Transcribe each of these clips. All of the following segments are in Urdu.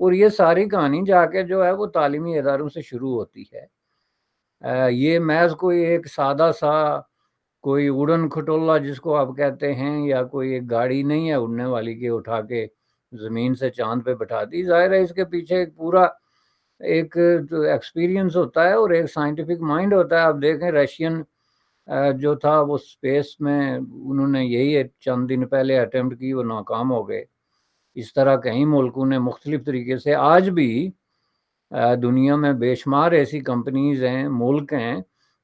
اور یہ ساری کہانی جا کے جو ہے وہ تعلیمی اداروں سے شروع ہوتی ہے. یہ محض کوئی ایک سادہ سا کوئی اڑن کھٹولہ جس کو آپ کہتے ہیں، یا کوئی ایک گاڑی نہیں ہے اڑنے والی کہ اٹھا کے زمین سے چاند پہ بٹھا دی. ظاہر ہے اس کے پیچھے ایک پورا ایک ایکسپیرینس ہوتا ہے اور ایک سائنٹیفک مائنڈ ہوتا ہے. آپ دیکھیں رشین جو تھا وہ اسپیس میں انہوں نے یہی چند دن پہلے اٹیمپٹ کی، وہ ناکام ہو گئے. اس طرح کئی ملکوں نے مختلف طریقے سے، آج بھی دنیا میں بے شمار ایسی کمپنیز ہیں، ملک ہیں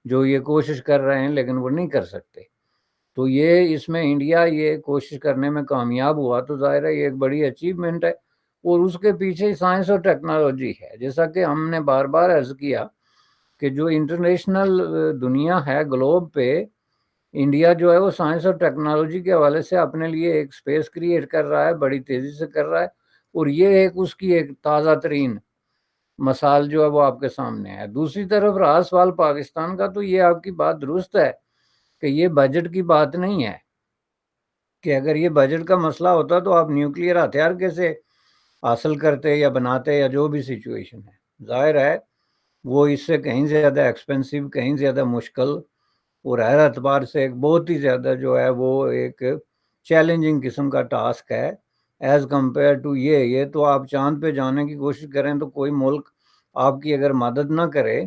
جو یہ کوشش کر رہے ہیں لیکن وہ نہیں کر سکتے. تو یہ اس میں انڈیا یہ کوشش کرنے میں کامیاب ہوا تو ظاہر ہے یہ ایک بڑی اچیومنٹ ہے. اور اس کے پیچھے سائنس اور ٹیکنالوجی ہے. جیسا کہ ہم نے بار بار عرض کیا کہ جو انٹرنیشنل دنیا ہے گلوب پہ، انڈیا جو ہے وہ سائنس اور ٹیکنالوجی کے حوالے سے اپنے لیے ایک سپیس کریٹ کر رہا ہے، بڑی تیزی سے کر رہا ہے. اور یہ ایک اس کی ایک تازہ ترین مثال جو ہے وہ آپ کے سامنے ہے. دوسری طرف رہا سوال پاکستان کا، تو یہ آپ کی بات درست ہے کہ یہ بجٹ کی بات نہیں ہے کہ اگر یہ بجٹ کا مسئلہ ہوتا تو آپ نیوکلیئر ہتھیار کیسے حاصل کرتے یا بناتے، یا جو بھی سچویشن ہے. ظاہر ہے وہ اس سے کہیں زیادہ ایکسپینسو، کہیں زیادہ مشکل، اور ہر اعتبار سے ایک بہت ہی زیادہ جو ہے وہ ایک چیلنجنگ قسم کا ٹاسک ہے ایز کمپیئر ٹو یہ تو آپ چاند پہ جانے کی کوشش کریں تو کوئی ملک آپ کی اگر مدد نہ کرے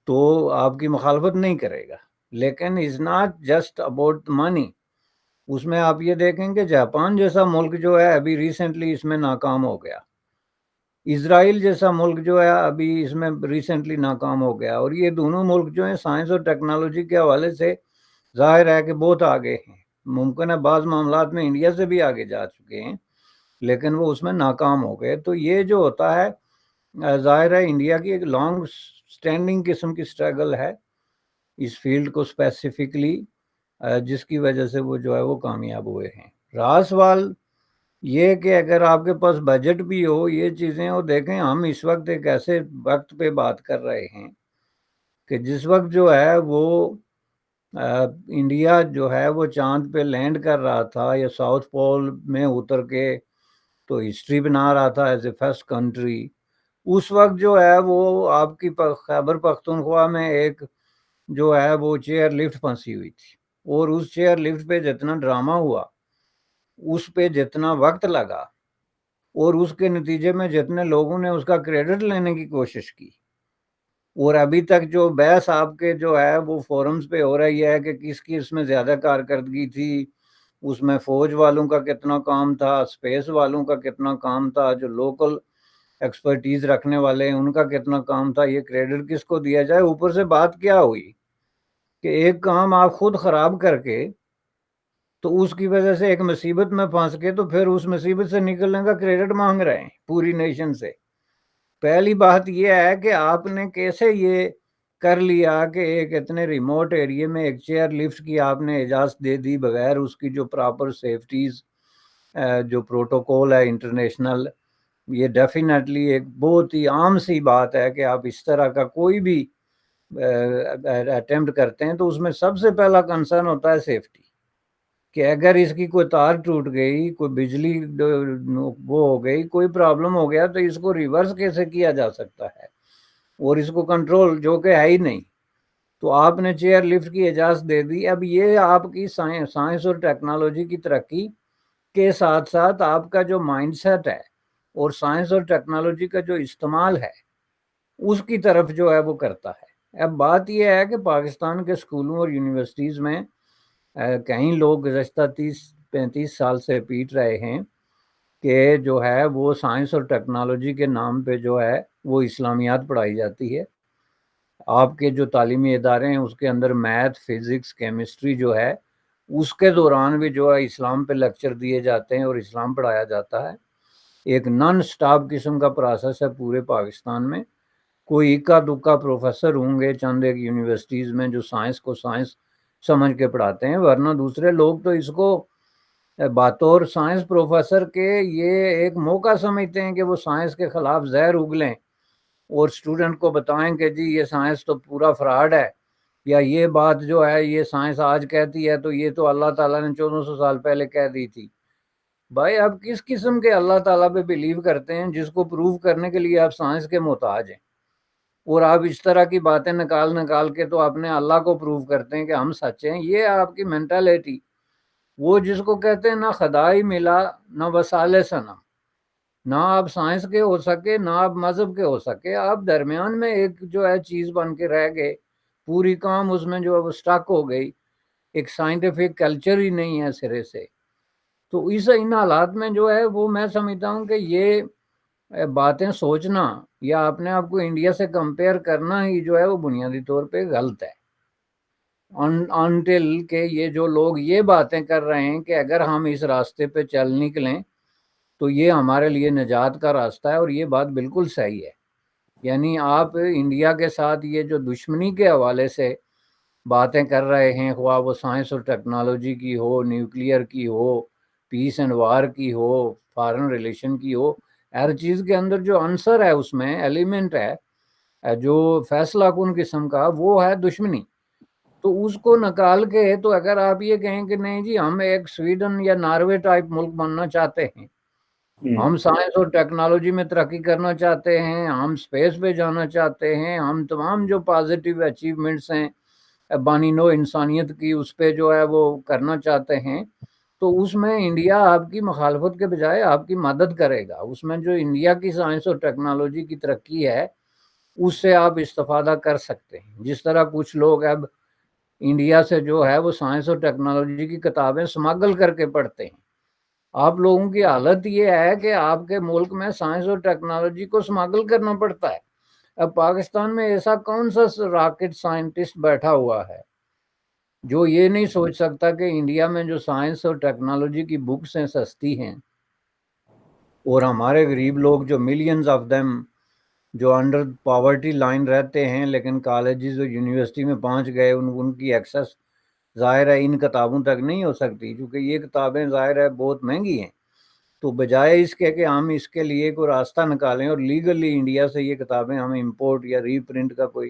تو آپ کی مخالفت نہیں کرے گا. لیکن is not just about money. اس میں آپ یہ دیکھیں کہ جاپان جیسا ملک جو ہے ابھی ریسنٹلی اس میں ناکام ہو گیا. اسرائیل جیسا ملک جو ہے ابھی اس میں ریسنٹلی ناکام ہو گیا. اور یہ دونوں ملک جو ہیں سائنس اور ٹیکنالوجی کے حوالے سے ظاہر ہے کہ بہت آگے ہیں. ممکن ہے بعض معاملات میں انڈیا سے بھی آگے جا چکے ہیں لیکن وہ اس میں ناکام ہو گئے. تو یہ جو ہوتا ہے ظاہر ہے انڈیا کی ایک لانگ سٹینڈنگ قسم کی سٹرگل ہے اس فیلڈ کو اسپیسیفکلی، جس کی وجہ سے وہ جو ہے وہ کامیاب ہوئے ہیں. رہا سوال یہ کہ اگر آپ کے پاس بجٹ بھی ہو یہ چیزیں ہو، دیکھیں ہم اس وقت ایک ایسے وقت پہ بات کر رہے ہیں کہ جس وقت جو ہے وہ انڈیا جو ہے وہ چاند پہ لینڈ کر رہا تھا یا ساؤتھ پول میں اتر کے تو ہسٹری بنا رہا تھا ایز اے فرسٹ کنٹری. اس وقت جو ہے وہ آپ کی خیبر پختونخوا میں ایک جو ہے وہ چیئر لفٹ پھنسی ہوئی تھی. اور اس چیئر لفٹ پہ جتنا ڈرامہ ہوا، اس پہ جتنا وقت لگا، اور اس کے نتیجے میں جتنے لوگوں نے اس کا کریڈٹ لینے کی کوشش کی، اور ابھی تک جو بحث آپ کے جو ہے وہ فورمز پہ ہو رہی ہے کہ کس کی اس میں زیادہ کارکردگی تھی، اس میں فوج والوں کا کتنا کام تھا، اسپیس والوں کا کتنا کام تھا، جو لوکل ایکسپرٹیز رکھنے والے ہیں ان کا کتنا کام تھا، یہ کریڈٹ کس کو دیا جائے. اوپر سے بات کیا ہوئی کہ ایک کام آپ خود خراب کر کے تو اس کی وجہ سے ایک مصیبت میں پھنس کے تو پھر اس مصیبت سے نکلنے کا کریڈٹ مانگ رہے ہیں پوری نیشن سے. پہلی بات یہ ہے کہ آپ نے کیسے یہ کر لیا کہ ایک اتنے ریموٹ ایریے میں ایک چیئر لفٹ کی آپ نے اجازت دے دی بغیر اس کی جو پراپر سیفٹیز جو پروٹوکول ہے انٹرنیشنل. یہ ڈیفینیٹلی ایک بہت ہی عام سی بات ہے کہ آپ اس طرح کا کوئی بھی اٹیمپٹ کرتے ہیں تو اس میں سب سے پہلا کنسرن ہوتا ہے سیفٹی، کہ اگر اس کی کوئی تار ٹوٹ گئی، کوئی بجلی وہ ہو گئی، کوئی پرابلم ہو گیا تو اس کو ریورس کیسے کیا جا سکتا ہے، اور اس کو کنٹرول جو کہ ہے ہی نہیں. تو آپ نے چیئر لفٹ کی اجازت دے دی. اب یہ آپ کی سائنس اور ٹیکنالوجی کی ترقی کے ساتھ ساتھ آپ کا جو مائنڈ سیٹ ہے اور سائنس اور ٹیکنالوجی کا جو استعمال ہے اس کی طرف جو ہے وہ کرتا ہے. اب بات یہ ہے کہ پاکستان کے اسکولوں اور یونیورسٹیز میں کئی لوگ گزشتہ 30-35 سال سے پیٹ رہے ہیں کہ جو ہے وہ سائنس اور ٹیکنالوجی کے نام پہ جو ہے وہ اسلامیات پڑھائی جاتی ہے. آپ کے جو تعلیمی ادارے ہیں اس کے اندر میتھ، فزکس، کیمسٹری جو ہے اس کے دوران بھی جو ہے اسلام پہ لیکچر دیے جاتے ہیں اور اسلام پڑھایا جاتا ہے. ایک نان سٹاپ قسم کا پروسیس ہے پورے پاکستان میں. کوئی اکا دکا پروفیسر ہوں گے چند ایک یونیورسٹیز میں جو سائنس کو سائنس سمجھ کے پڑھاتے ہیں، ورنہ دوسرے لوگ تو اس کو بطور سائنس پروفیسر کے یہ ایک موقع سمجھتے ہیں کہ وہ سائنس کے خلاف زہر اگلیں اور اسٹوڈنٹ کو بتائیں کہ جی یہ سائنس تو پورا فراڈ ہے، یا یہ بات جو ہے یہ سائنس آج کہتی ہے تو یہ تو اللہ تعالیٰ نے 1400 سال پہلے کہہ دی تھی. بھائی آپ کس قسم کے اللہ تعالیٰ پہ بلیو کرتے ہیں جس کو پروف کرنے کے لیے آپ سائنس کے محتاج ہیں، اور آپ اس طرح کی باتیں نکال کے تو اپنے اللہ کو پروف کرتے ہیں کہ ہم سچ ہیں؟ یہ آپ کی مینٹالٹی، وہ جس کو کہتے ہیں نہ خدائی ملا نہ وسالے صنم، نہ آپ سائنس کے ہو سکے نہ آپ مذہب کے ہو سکے، آپ درمیان میں ایک جو ہے چیز بن کے رہ گئے، پوری کام اس میں جو ہے وہ سٹک ہو گئی، ایک سائنٹیفک کلچر ہی نہیں ہے سرے سے۔ تو ان حالات میں جو ہے وہ میں سمجھتا ہوں کہ یہ باتیں سوچنا یا اپنے آپ کو انڈیا سے کمپیئر کرنا ہی جو ہے وہ بنیادی طور پہ غلط ہے، انٹل کہ یہ جو لوگ یہ باتیں کر رہے ہیں کہ اگر ہم اس راستے پہ چل نکلیں تو یہ ہمارے لیے نجات کا راستہ ہے، اور یہ بات بالکل صحیح ہے۔ یعنی آپ انڈیا کے ساتھ یہ جو دشمنی کے حوالے سے باتیں کر رہے ہیں، خواہ وہ سائنس اور ٹیکنالوجی کی ہو، نیوکلیئر کی ہو، پیس اینڈ وار کی ہو، فارن ریلیشن کی ہو، ہر چیز کے اندر جو عنصر ہے، اس میں ایلیمنٹ ہے جو فیصلہ کن قسم کا، وہ ہے دشمنی۔ تو اس کو نکال کے تو اگر آپ یہ کہیں کہ نہیں جی ہم ایک سویڈن یا ناروے ٹائپ ملک بننا چاہتے ہیں، ہم سائنس اور ٹیکنالوجی میں ترقی کرنا چاہتے ہیں، ہم اسپیس پہ جانا چاہتے ہیں، ہم تمام جو پازیٹیو اچیومنٹس ہیں بانی نو انسانیت کی اس پہ جو ہے وہ کرنا چاہتے ہیں، تو اس میں انڈیا آپ کی مخالفت کے بجائے آپ کی مدد کرے گا۔ اس میں جو انڈیا کی سائنس اور ٹیکنالوجی کی ترقی ہے اس سے آپ استفادہ کر سکتے ہیں، جس طرح کچھ لوگ اب انڈیا سے جو ہے وہ سائنس اور ٹیکنالوجی کی کتابیں سمگل کر کے پڑھتے ہیں۔ آپ لوگوں کی حالت یہ ہے کہ آپ کے ملک میں سائنس اور ٹیکنالوجی کو سمگل کرنا پڑتا ہے۔ اب پاکستان میں ایسا کون سا راکٹ سائنٹسٹ بیٹھا ہوا ہے جو یہ نہیں سوچ سکتا کہ انڈیا میں جو سائنس اور ٹیکنالوجی کی بکس ہیں سستی ہیں، اور ہمارے غریب لوگ جو ملینز آف دیم جو انڈر پاورٹی لائن رہتے ہیں لیکن کالجز اور یونیورسٹی میں پہنچ گئے، ان کی ایکسس ظاہر ہے ان کتابوں تک نہیں ہو سکتی، کیونکہ یہ کتابیں ظاہر ہے بہت مہنگی ہیں۔ تو بجائے اس کے کہ ہم اس کے لیے کوئی راستہ نکالیں اور لیگلی انڈیا سے یہ کتابیں ہم امپورٹ یا ری پرنٹ کا کوئی،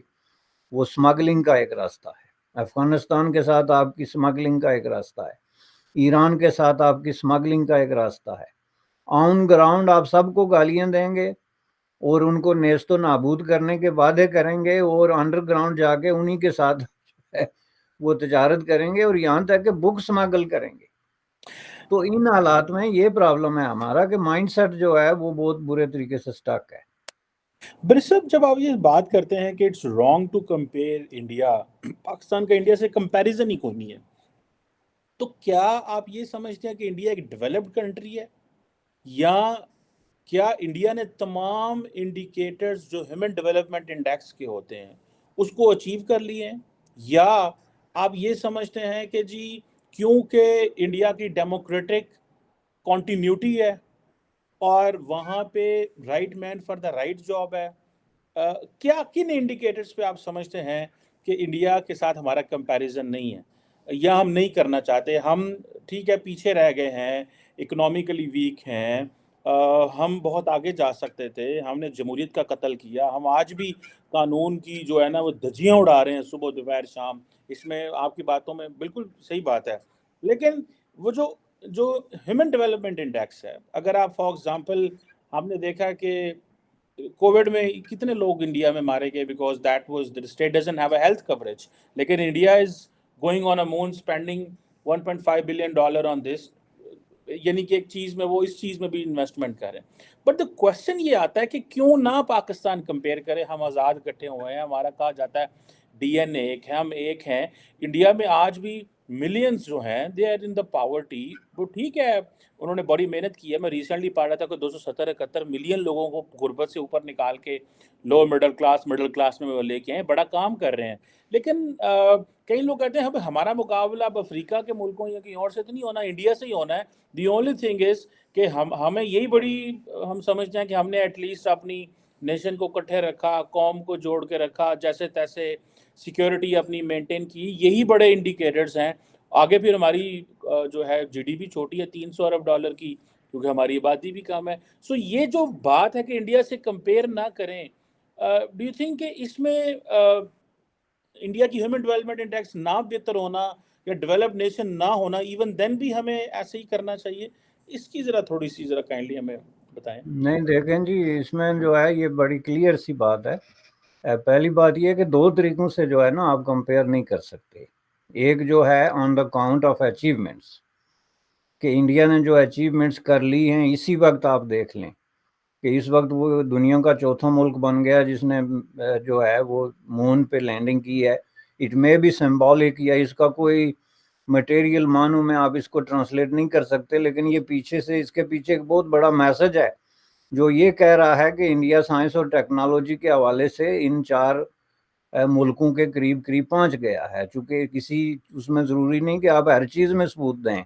وہ سمگلنگ کا ایک راستہ ہے۔ افغانستان کے ساتھ آپ کی سمگلنگ کا ایک راستہ ہے، ایران کے ساتھ آپ کی سمگلنگ کا ایک راستہ ہے۔ آن گراؤنڈ آپ سب کو گالیاں دیں گے اور ان کو نیست و نابود کرنے کے وعدے کریں گے، اور انڈر گراؤنڈ جا کے انہی کے ساتھ وہ تجارت کریں گے اور یہاں تک کہ بک سمگل کریں گے۔ تو ان حالات میں یہ پرابلم ہے ہمارا کہ مائنڈ سیٹ جو ہے وہ بہت برے طریقے سے سٹک ہے۔ برسب جب آپ یہ بات کرتے ہیں کہ it's wrong to compare India, Pakistan کا انڈیا سے کمپیریزن ہی کوئی نہیں ہے، تو کیا آپ یہ سمجھتے ہیں کہ انڈیا ایک ڈیولپڈ کنٹری ہے، یا کیا انڈیا نے تمام انڈیکیٹرز جو ہیومن ڈیولپمنٹ انڈیکس کے ہوتے ہیں اس کو اچیو کر لیے ہیں، یا آپ یہ سمجھتے ہیں کہ جی کیونکہ انڈیا کی ڈیموکریٹک کانٹینیوٹی ہے اور وہاں پہ right man for the right job ہے، کیا کن انڈیکیٹرز پہ آپ سمجھتے ہیں کہ انڈیا کے ساتھ ہمارا کمپیریزن نہیں ہے، یا ہم نہیں کرنا چاہتے، ہم ٹھیک ہے پیچھے رہ گئے ہیں، اکنامیکلی ویک ہیں، ہم بہت آگے جا سکتے تھے، ہم نے جمہوریت کا قتل کیا، ہم آج بھی قانون کی جو ہے نا وہ دھجیاں اڑا رہے ہیں صبح دوپہر شام، اس میں آپ کی باتوں میں بالکل صحیح بات ہے، لیکن وہ جو ہیومن ڈیولپمنٹ انڈیکس ہے، اگر آپ فار ایگزامپل، ہم نے دیکھا کہ کووڈ میں کتنے لوگ انڈیا میں مارے گئے because that was the state doesn't have a health coverage، لیکن India is going on a moon spending $1.5 billion آن دس، یعنی کہ ایک چیز میں وہ اس چیز میں بھی انویسٹمنٹ کریں۔ بٹ دا کوشچن یہ آتا ہے کہ کیوں نہ پاکستان کمپیئر کرے، ہم آزاد اکٹھے ہوئے ہیں، ہمارا کہا جاتا ہے ڈی این اے ایک ہے، ہم ایک ہیں، انڈیا میں آج بھی ملینز جو ہیں they are in the poverty, وہ ٹھیک ہے انہوں نے بڑی محنت کی ہے، میں ریسنٹلی پڑھ رہا تھا کہ 270-71 ملین لوگوں کو غربت سے اوپر نکال کے لو مڈل کلاس میں وہ لے کے آئے، بڑا کام کر رہے ہیں، لیکن کئی لوگ کہتے ہیں اب ہمارا مقابلہ اب افریقہ کے ملکوں یا کہیں اور سے تو نہیں ہونا، انڈیا سے ہی ہونا ہے، دی اونلی تھنگ از کہ ہمیں یہی بڑی، ہم سمجھتے ہیں کہ ہم نے ایٹ لیسٹ اپنی نیشن کو اکٹھے رکھا، قوم کو جوڑ کے رکھا، جیسے تیسے سیکیورٹی اپنی مینٹین کی، یہی بڑے انڈیکیٹرز ہیں۔ آگے پھر ہماری جو ہے جی ڈی پی چھوٹی ہے $300 ارب کی، کیونکہ ہماری آبادی بھی کم ہے، سو یہ جو بات ہے کہ انڈیا سے کمپیئر نہ کریں، ڈو یو تھنک کہ اس میں انڈیا کی ہیومن ڈیولپمنٹ انڈیکس نہ بہتر ہونا یا ڈیولپ نیشن نہ ہونا، ایون دین بھی ہمیں ایسے ہی کرنا چاہیے، اس کی ذرا تھوڑی سی ذرا کائنڈلی ہمیں بتائیں۔ نہیں دیکھیں جی، اس میں جو ہے یہ بڑی کلیئر سی بات ہے۔ پہلی بات یہ ہے کہ دو طریقوں سے جو ہے نا آپ کمپیئر نہیں کر سکتے۔ ایک جو ہے آن دا کاؤنٹ آف اچیومنٹس، کہ انڈیا نے جو اچیومنٹس کر لی ہیں اسی وقت آپ دیکھ لیں کہ اس وقت وہ دنیا کا چوتھا ملک بن گیا جس نے جو ہے وہ مون پہ لینڈنگ کی ہے۔ اٹ مے بی سمبولک، یا اس کا کوئی مٹیریل معنوں میں آپ اس کو ٹرانسلیٹ نہیں کر سکتے، لیکن یہ پیچھے سے اس کے پیچھے ایک بہت بڑا میسج ہے جو یہ کہہ رہا ہے کہ انڈیا سائنس اور ٹیکنالوجی کے حوالے سے ان 4 ملکوں کے قریب قریب پہنچ گیا ہے۔ چونکہ کسی اس میں ضروری نہیں کہ آپ ہر چیز میں ثبوت دیں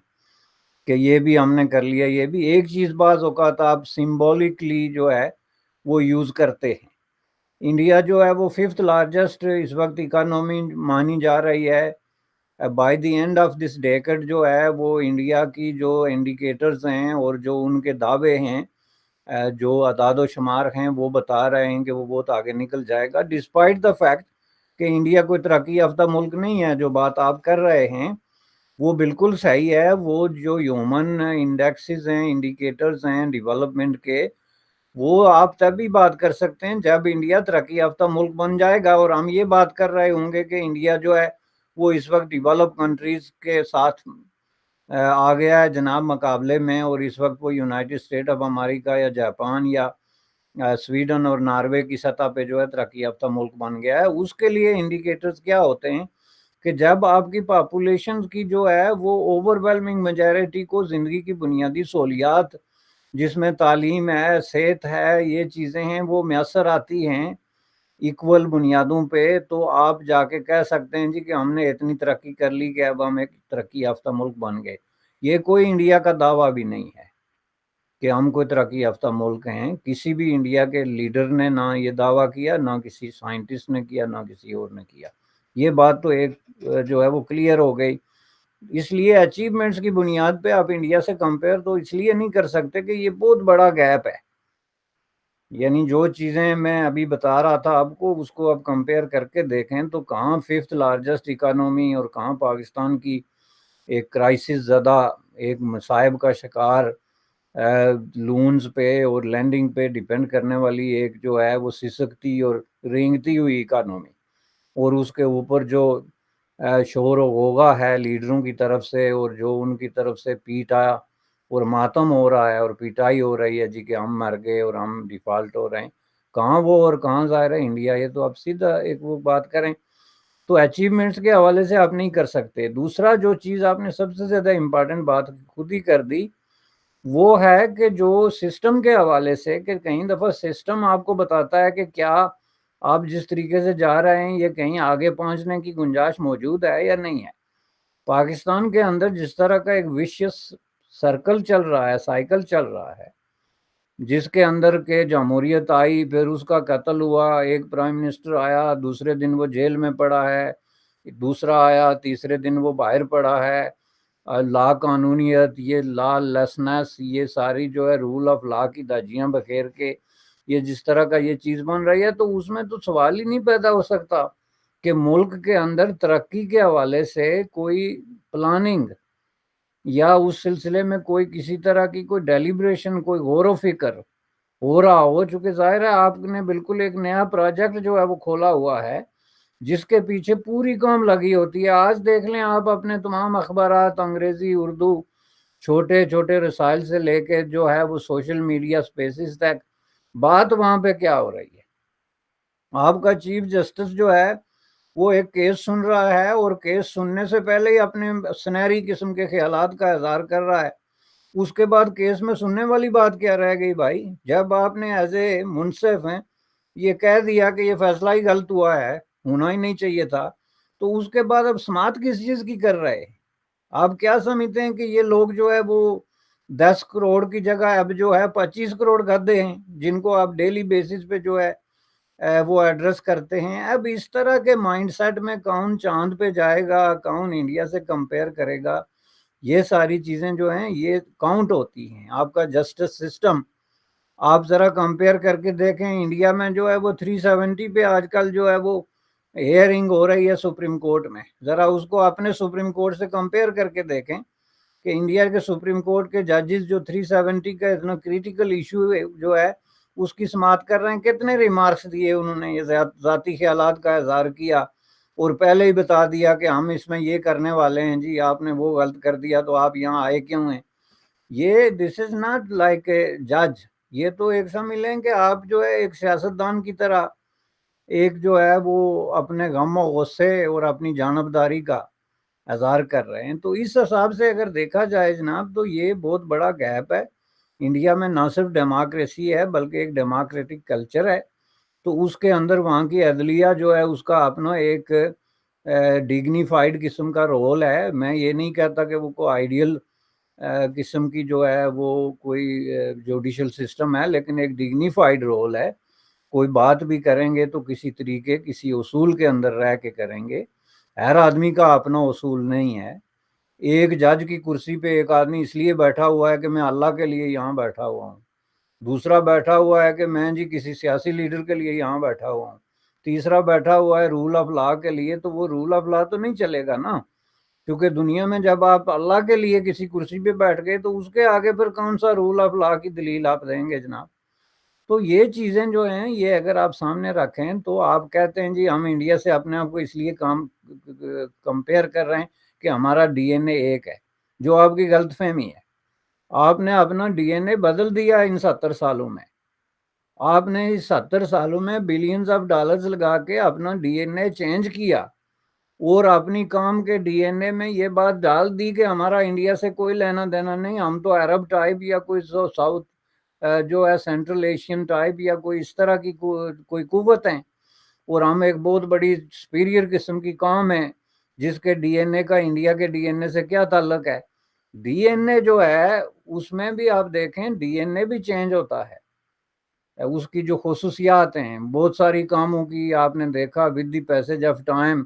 کہ یہ بھی ہم نے کر لیا، یہ بھی ایک چیز بعض اوقات آپ سمبولکلی جو ہے وہ یوز کرتے ہیں۔ انڈیا جو ہے وہ 5th لارجسٹ اس وقت اکانومی مانی جا رہی ہے۔ By the end of this decade جو ہے وہ انڈیا کی جو انڈیکیٹرز ہیں اور جو ان کے دعوے ہیں، جو اعداد و شمار ہیں، وہ بتا رہے ہیں کہ وہ بہت آگے نکل جائے گا، ڈسپائٹ دا فیکٹ کہ انڈیا کوئی ترقی یافتہ ملک نہیں ہے۔ جو بات آپ کر رہے ہیں وہ بالکل صحیح ہے۔ وہ جو ہیومن انڈیکسز ہیں، انڈیکیٹرز ہیں ڈیولپمنٹ کے، وہ آپ تب ہی بات کر سکتے ہیں جب انڈیا ترقی یافتہ ملک بن جائے گا، اور ہم یہ بات کر رہے ہوں گے کہ انڈیا جو ہے وہ اس وقت ڈیولپ کنٹریز کے ساتھ آ گیا ہے جناب مقابلے میں، اور اس وقت وہ یونائٹڈ اسٹیٹ آف امریکہ یا جاپان یا سویڈن اور ناروے کی سطح پہ جو ہے ترقی یافتہ ملک بن گیا ہے۔ اس کے لیے انڈیکیٹرز کیا ہوتے ہیں کہ جب آپ کی پاپولیشن کی جو ہے وہ اوور ویلمنگ میجارٹی کو زندگی کی بنیادی سہولیات جس میں تعلیم ہے، صحت ہے، یہ چیزیں ہیں وہ میسر آتی ہیں ایکول بنیادوں پہ، تو آپ جا کے کہہ سکتے ہیں جی کہ ہم نے اتنی ترقی کر لی کہ اب ہم ایک ترقی یافتہ ملک بن گئے۔ یہ کوئی انڈیا کا دعویٰ بھی نہیں ہے کہ ہم کوئی ترقی یافتہ ملک ہیں۔ کسی بھی انڈیا کے لیڈر نے نہ یہ دعویٰ کیا، نہ کسی سائنٹسٹ نے کیا، نہ کسی اور نے کیا۔ یہ بات تو ایک جو ہے وہ کلیئر ہو گئی۔ اس لیے اچیومنٹس کی بنیاد پہ آپ انڈیا سے کمپیئر تو اس لیے نہیں کر سکتے کہ یہ بہت بڑا گیپ ہے۔ یعنی جو چیزیں میں ابھی بتا رہا تھا آپ کو، اس کو آپ کمپیئر کر کے دیکھیں تو کہاں 5th لارجسٹ اکانومی اور کہاں پاکستان کی ایک کرائسس زدہ، ایک مصائب کا شکار، لونز پہ اور لینڈنگ پہ ڈیپینڈ کرنے والی ایک جو ہے وہ سسکتی اور رینگتی ہوئی اکانومی، اور اس کے اوپر جو شور و غوغا ہے لیڈروں کی طرف سے، اور جو ان کی طرف سے پیٹا اور ماتم ہو رہا ہے اور پیٹائی ہو رہی ہے جی کہ ہم مر گئے اور ہم ڈیفالٹ ہو رہے ہیں، کہاں وہ اور کہاں ظاہر ہے انڈیا؟ یہ تو آپ سیدھا ایک وہ بات کریں تو اچیومنٹس کے حوالے سے آپ نہیں کر سکتے۔ دوسرا جو چیز آپ نے سب سے زیادہ امپارٹنٹ بات خود ہی کر دی، وہ ہے کہ جو سسٹم کے حوالے سے، کہ کئی دفعہ سسٹم آپ کو بتاتا ہے کہ کیا آپ جس طریقے سے جا رہے ہیں یہ کہیں آگے پہنچنے کی گنجائش موجود ہے یا نہیں ہے۔ پاکستان کے اندر جس طرح کا ایک وشیس سرکل چل رہا ہے، سائیکل چل رہا ہے، جس کے اندر کہ جمہوریت آئی، پھر اس کا قتل ہوا، ایک پرائم منسٹر آیا، دوسرے دن وہ جیل میں پڑا ہے، دوسرا آیا، تیسرے دن وہ باہر پڑا ہے، لا قانونیت، یہ لا لیسنس، یہ ساری جو ہے رول آف لا کی دھجیاں بکھیر کے یہ جس طرح کا یہ چیز بن رہی ہے، تو اس میں تو سوال ہی نہیں پیدا ہو سکتا کہ ملک کے اندر ترقی کے حوالے سے کوئی پلاننگ یا اس سلسلے میں کوئی کسی طرح کی کوئی ڈیلیبریشن، کوئی غور و فکر ہو رہا ہو۔ چونکہ ظاہر ہے آپ نے بالکل ایک نیا پروجیکٹ جو ہے وہ کھولا ہوا ہے جس کے پیچھے پوری قوم لگی ہوتی ہے۔ آج دیکھ لیں آپ اپنے تمام اخبارات، انگریزی، اردو، چھوٹے چھوٹے رسائل سے لے کے جو ہے وہ سوشل میڈیا سپیسز تک، بات وہاں پہ کیا ہو رہی ہے؟ آپ کا چیف جسٹس جو ہے وہ ایک کیس سن رہا ہے، اور کیس سننے سے پہلے ہی اپنے سنہری قسم کے خیالات کا اظہار کر رہا ہے۔ اس کے بعد کیس میں سننے والی بات کیا رہ گئی بھائی؟ جب آپ نے ایز اے منصف ہیں یہ کہہ دیا کہ یہ فیصلہ ہی غلط ہوا ہے، ہونا ہی نہیں چاہیے تھا، تو اس کے بعد اب سماعت کس چیز کی کر رہے ہیں؟ آپ کیا سمجھتے ہیں کہ یہ لوگ جو ہے وہ 10 کروڑ کی جگہ اب جو ہے 25 کروڑ گدھے ہیں جن کو آپ ڈیلی بیسس پہ جو ہے وہ ایڈریس کرتے ہیں؟ اب اس طرح کے مائنڈ سیٹ میں کون چاند پہ جائے گا، کون انڈیا سے کمپیئر کرے گا؟ یہ ساری چیزیں جو ہیں یہ کاؤنٹ ہوتی ہیں۔ آپ کا جسٹس سسٹم آپ ذرا کمپیئر کر کے دیکھیں، انڈیا میں جو ہے وہ 370 پہ آج کل جو ہے وہ ہیئرنگ ہو رہی ہے سپریم کورٹ میں، ذرا اس کو اپنے سپریم کورٹ سے کمپیئر کر کے دیکھیں کہ انڈیا کے سپریم کورٹ کے ججز جو 370 کا اتنا کریٹیکل ایشو جو ہے اس کی سماعت کر رہے ہیں، کتنے ریمارکس دیے انہوں نے، یہ ذاتی خیالات کا اظہار کیا اور پہلے ہی بتا دیا کہ ہم اس میں یہ کرنے والے ہیں، جی آپ نے وہ غلط کر دیا تو آپ یہاں آئے کیوں ہیں۔ یہ دس از ناٹ لائک اے جج، یہ تو ایک سمجھ لیں کہ آپ جو ہے ایک سیاستدان کی طرح ایک جو ہے وہ اپنے غم و غصے اور اپنی جانبداری کا اظہار کر رہے ہیں۔ تو اس حساب سے اگر دیکھا جائے جناب تو یہ بہت بڑا گیپ ہے انڈیا میں، نہ صرف ڈیموکریسی ہے بلکہ ایک ڈیموکریٹک کلچر ہے، تو اس کے اندر وہاں کی عدلیہ جو ہے اس کا اپنا ایک ڈگنیفائڈ قسم کا رول ہے۔ میں یہ نہیں کہتا کہ وہ کوئی آئیڈیل قسم کی جو ہے وہ کوئی جوڈیشل سسٹم ہے، لیکن ایک ڈگنیفائڈ رول ہے۔ کوئی بات بھی کریں گے تو کسی طریقے کسی اصول کے اندر رہ کے کریں گے، ہر آدمی کا اپنا اصول نہیں ہے۔ ایک جج کی کرسی پہ ایک آدمی اس لیے بیٹھا ہوا ہے کہ میں اللہ کے لیے یہاں بیٹھا ہوا ہوں، دوسرا بیٹھا ہوا ہے کہ میں جی کسی سیاسی لیڈر کے لیے یہاں بیٹھا ہوا ہوں، تیسرا بیٹھا ہوا ہے رول آف لا کے لیے، تو وہ رول آف لا تو نہیں چلے گا نا، کیونکہ دنیا میں جب آپ اللہ کے لیے کسی کرسی پہ بیٹھ گئے تو اس کے آگے پھر کون سا رول آف لا کی دلیل آپ دیں گے جناب۔ تو یہ چیزیں جو ہیں یہ اگر آپ سامنے رکھیں تو آپ کہتے ہیں جی ہم انڈیا سے اپنے آپ کو اس لیے کمپیئر کر رہے ہیں کہ ہمارا ڈی این اے ایک ہے، جو آپ کی غلط فہمی ہے۔ آپ نے اپنا ڈی این اے بدل دیا ان 70 سالوں میں، آپ نے اس 70 سالوں میں بلینز آف ڈالرز لگا کے اپنا ڈی این اے چینج کیا اور اپنی قوم کے ڈی این اے میں یہ بات ڈال دی کہ ہمارا انڈیا سے کوئی لینا دینا نہیں، ہم تو عرب ٹائپ یا کوئی ساؤتھ جو ہے سینٹرل ایشین ٹائپ یا کوئی اس طرح کی کوئی قوت ہیں، اور ہم ایک بہت بڑی سپیریئر قسم کی قوم ہے جس کے ڈی این اے کا انڈیا کے ڈی این اے سے کیا تعلق ہے۔ ڈی این اے جو ہے اس میں بھی آپ دیکھیں ڈی این اے بھی چینج ہوتا ہے، اس کی جو خصوصیات ہیں بہت ساری کاموں کی آپ نے دیکھا with the passage of time,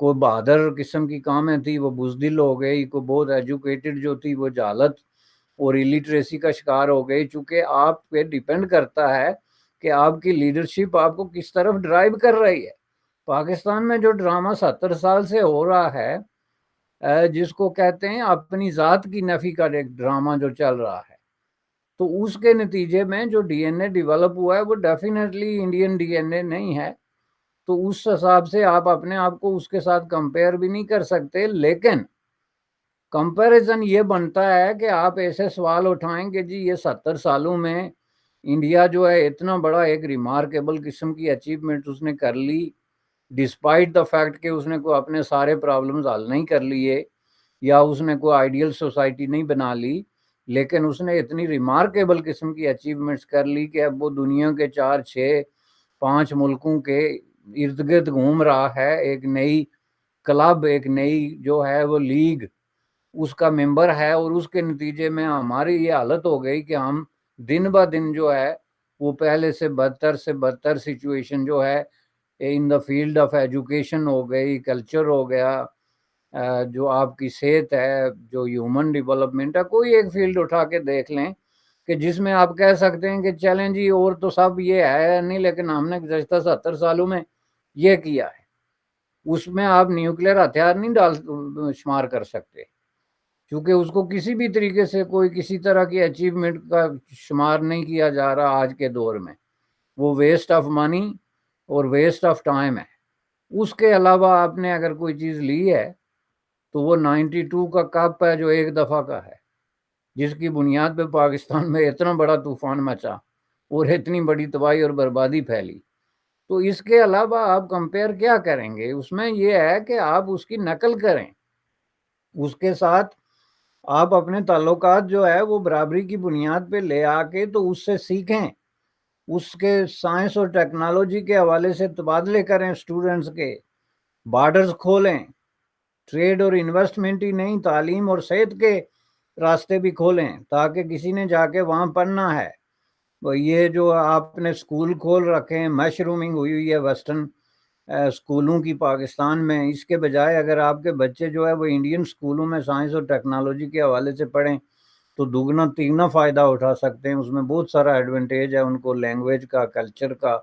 کوئی بہادر قسم کی کامیں تھی وہ بزدل ہو گئی، کوئی بہت ایجوکیٹڈ جو تھی وہ جہالت اور الٹریسی کا شکار ہو گئی، چونکہ آپ پہ ڈیپینڈ کرتا ہے کہ آپ کی لیڈرشپ آپ کو کس طرف ڈرائیو کر رہی ہے۔ پاکستان میں جو ڈرامہ 70 سال سے ہو رہا ہے جس کو کہتے ہیں اپنی ذات کی نفی کا ایک ڈرامہ جو چل رہا ہے، تو اس کے نتیجے میں جو ڈی این اے ڈیولپ ہوا ہے وہ ڈیفینیٹلی انڈین ڈی این اے نہیں ہے، تو اس حساب سے آپ اپنے آپ کو اس کے ساتھ کمپیئر بھی نہیں کر سکتے۔ لیکن کمپیریزن یہ بنتا ہے کہ آپ ایسے سوال اٹھائیں کہ جی یہ 70 سالوں میں انڈیا جو ہے اتنا بڑا ایک ریمارکیبل قسم کی اچیومنٹ اس نے کر لی، ڈسپائٹ دا فیکٹ کہ اس نے کوئی اپنے سارے پرابلمز حل نہیں کر لیے یا اس نے کوئی آئیڈیل سوسائٹی نہیں بنا لی، لیکن اس نے اتنی ریمارکیبل قسم کی اچیومنٹس کر لی کہ اب وہ دنیا کے 4 6 5 ملکوں کے ارد گرد گھوم رہا ہے، ایک نئی کلب، ایک نئی جو ہے وہ لیگ اس کا ممبر ہے، اور اس کے نتیجے میں ہماری یہ حالت ہو گئی کہ ہم دن بہ دن جو ہے وہ پہلے سے بدتر سچویشن جو ہے ان دا فیلڈ آف ایجوکیشن ہو گئی، کلچر ہو گیا، جو آپ کی صحت ہے، جو ہیومن ڈیولپمنٹ ہے، کوئی ایک فیلڈ اٹھا کے دیکھ لیں کہ جس میں آپ کہہ سکتے ہیں کہ چلیں جی اور تو سب یہ ہے نہیں لیکن ہم نے گزشتہ 70 سالوں میں یہ کیا ہے، اس میں آپ نیوکلیر ہتھیار نہیں شمار کر سکتے، کیونکہ اس کو کسی بھی طریقے سے کوئی کسی طرح کی اچیومنٹ کا شمار نہیں کیا جا رہا آج کے دور میں، وہ ویسٹ آف منی اور ویسٹ آف ٹائم ہے۔ اس کے علاوہ آپ نے اگر کوئی چیز لی ہے تو وہ 92 کا کپ ہے جو ایک دفعہ کا ہے، جس کی بنیاد پہ پاکستان میں اتنا بڑا طوفان مچا اور اتنی بڑی تباہی اور بربادی پھیلی۔ تو اس کے علاوہ آپ کمپیئر کیا کریں گے؟ اس میں یہ ہے کہ آپ اس کی نقل کریں، اس کے ساتھ آپ اپنے تعلقات جو ہے وہ برابری کی بنیاد پہ لے آ کے تو اس سے سیکھیں، اس کے سائنس اور ٹیکنالوجی کے حوالے سے تبادلے کریں، اسٹوڈنٹس کے بارڈرز کھولیں، ٹریڈ اور انویسٹمنٹ ہی نہیں تعلیم اور صحت کے راستے بھی کھولیں تاکہ کسی نے جا کے وہاں پڑھنا ہے۔ یہ جو آپ نے اسکول کھول رکھے ہیں، مشرومنگ ہوئی ہے ویسٹرن اسکولوں کی پاکستان میں، اس کے بجائے اگر آپ کے بچے جو ہے وہ انڈین اسکولوں میں سائنس اور ٹیکنالوجی کے حوالے سے پڑھیں تو دگنا تیگنا فائدہ اٹھا سکتے ہیں، اس میں بہت سارا ایڈوانٹیج ہے ان کو، لینگویج کا، کلچر کا،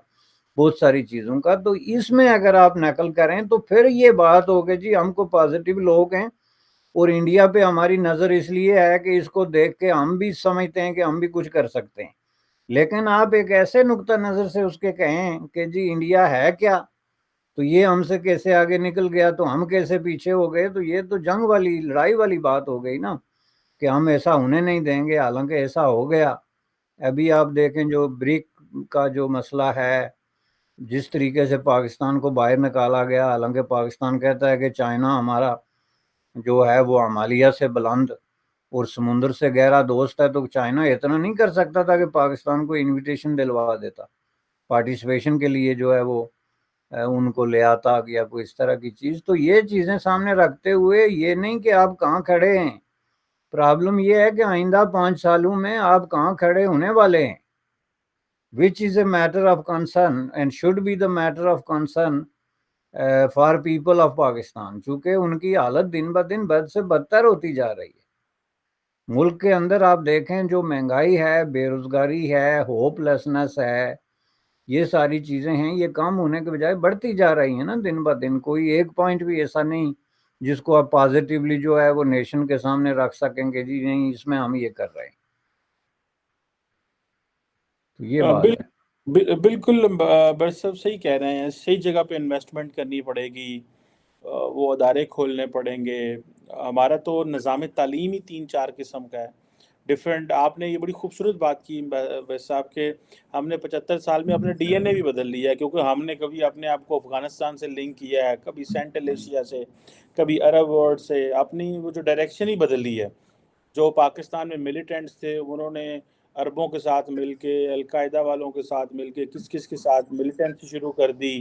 بہت ساری چیزوں کا۔ تو اس میں اگر آپ نقل کریں تو پھر یہ بات ہوگی جی ہم کو پازیٹیو لوگ ہیں اور انڈیا پہ ہماری نظر اس لیے ہے کہ اس کو دیکھ کے ہم بھی سمجھتے ہیں کہ ہم بھی کچھ کر سکتے ہیں، لیکن آپ ایک ایسے نقطہ نظر سے اس کے کہیں کہ جی انڈیا ہے کیا، تو یہ ہم سے کیسے آگے نکل گیا، تو ہم کیسے پیچھے ہو گئے، تو یہ تو جنگ والی لڑائی والی بات ہو گئی نا، کہ ہم ایسا ہونے نہیں دیں گے، حالانکہ ایسا ہو گیا۔ ابھی آپ دیکھیں جو بریک کا جو مسئلہ ہے، جس طریقے سے پاکستان کو باہر نکالا گیا، حالانکہ پاکستان کہتا ہے کہ چائنا ہمارا جو ہے وہ ہمالیہ سے بلند اور سمندر سے گہرا دوست ہے، تو چائنا اتنا نہیں کر سکتا تھا کہ پاکستان کو انویٹیشن دلوا دیتا پارٹیسپیشن کے لیے، جو ہے وہ ان کو لے آتا یا کوئی اس طرح کی چیز۔ تو یہ چیزیں سامنے رکھتے ہوئے یہ نہیں کہ آپ کہاں کھڑے ہیں، پرابلم یہ ہے کہ آئندہ 5 سالوں میں آپ کہاں کھڑے ہونے والے ہیں، which is a matter of concern and should be the matter of concern for people of Pakistan, چونکہ ان کی حالت دن بہ دن بد سے بدتر ہوتی جا رہی ہے۔ ملک کے اندر آپ دیکھیں جو مہنگائی ہے، بے روزگاری ہے، ہوپ لیسنس ہے، یہ ساری چیزیں ہیں، یہ کم ہونے کے بجائے بڑھتی جا رہی ہیں نا دن بہ دن۔ کوئی ایک پوائنٹ بھی ایسا نہیں جس کو آپ پازیٹیولی جو ہے وہ نیشن کے سامنے رکھ سکیں گے جی نہیں اس میں ہم یہ کر رہے ہیں، تو یہ بات ہے۔ بالکل بر صاحب صحیح کہہ رہے ہیں، صحیح جگہ پہ انویسٹمنٹ کرنی پڑے گی، وہ ادارے کھولنے پڑیں گے۔ ہمارا تو نظام تعلیم ہی 3-4 قسم کا ہے، ڈفرینٹ۔ آپ نے یہ بڑی خوبصورت بات کی ویس صاحب کہ ہم نے 75 سال میں اپنے ڈی این اے بھی بدل لیا ہے، کیونکہ ہم نے کبھی اپنے آپ کو افغانستان سے لنک کیا ہے، کبھی سینٹرل ایشیا سے، کبھی عرب ورلڈ سے، اپنی وہ جو ڈائریکشن ہی بدل لی ہے۔ جو پاکستان میں ملیٹنٹس تھے انہوں نے عربوں کے ساتھ مل کے، القاعدہ والوں کے ساتھ مل کے، کس کس کے ساتھ ملیٹنٹس شروع کر دی۔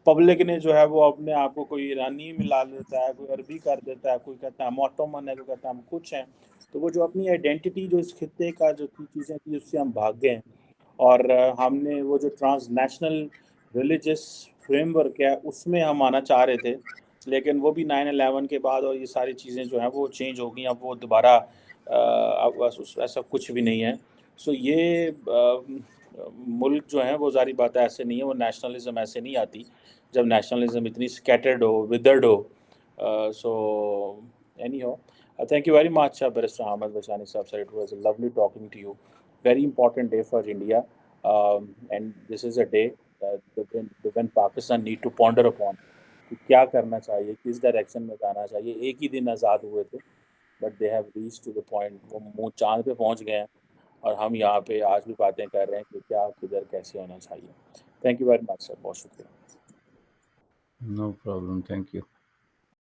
پبلک نے جو ہے وہ اپنے آپ کو کوئی ایرانی ملا دیتا ہے، کوئی عربی کر دیتا ہے، کوئی کہتا ہے ہم اوٹومن ہے، کوئی کہتا ہے ہم کچھ ہیں۔ تو وہ جو اپنی آئیڈینٹی جو اس خطے کا جو چیزیں تھیں اس سے ہم بھاگ گئے ہیں، اور ہم نے وہ جو transnational religious framework ہے اس میں ہم آنا چاہ رہے تھے، لیکن وہ بھی 9/11 کے بعد اور یہ ساری چیزیں جو ہیں وہ چینج ہو گئیں، اب وہ دوبارہ اب بس ایسا کچھ بھی نہیں ہے۔ سو یہ ملک جو ہیں وہ ظاہری بات ہے ایسے نہیں ہے، وہ نیشنلزم ایسے نہیں آتی جب نیشنلزم اتنی اسکیٹرڈ ہو، ودرڈ ہو۔ So anyhow, thank you very much, Barrister Ahmed Bashani Saab, sir. It was lovely talking to you. Very important day for India, and this is a day when Pakistan need to ponder upon کہ کیا کرنا چاہیے، کس ڈائریکشن میں جانا چاہیے۔ ایک ہی دن آزاد ہوئے تھے، but they have reach to the point, وہ چاند پہ پہنچ گئے ہیں، اور ہم یہاں پہ آج بھی باتیں کر رہے ہیں کہ کیا کدھر کیسے ہونا چاہیے۔ تھینک یو ویری مچ سر، بہت شکریہ۔ No problem, thank you.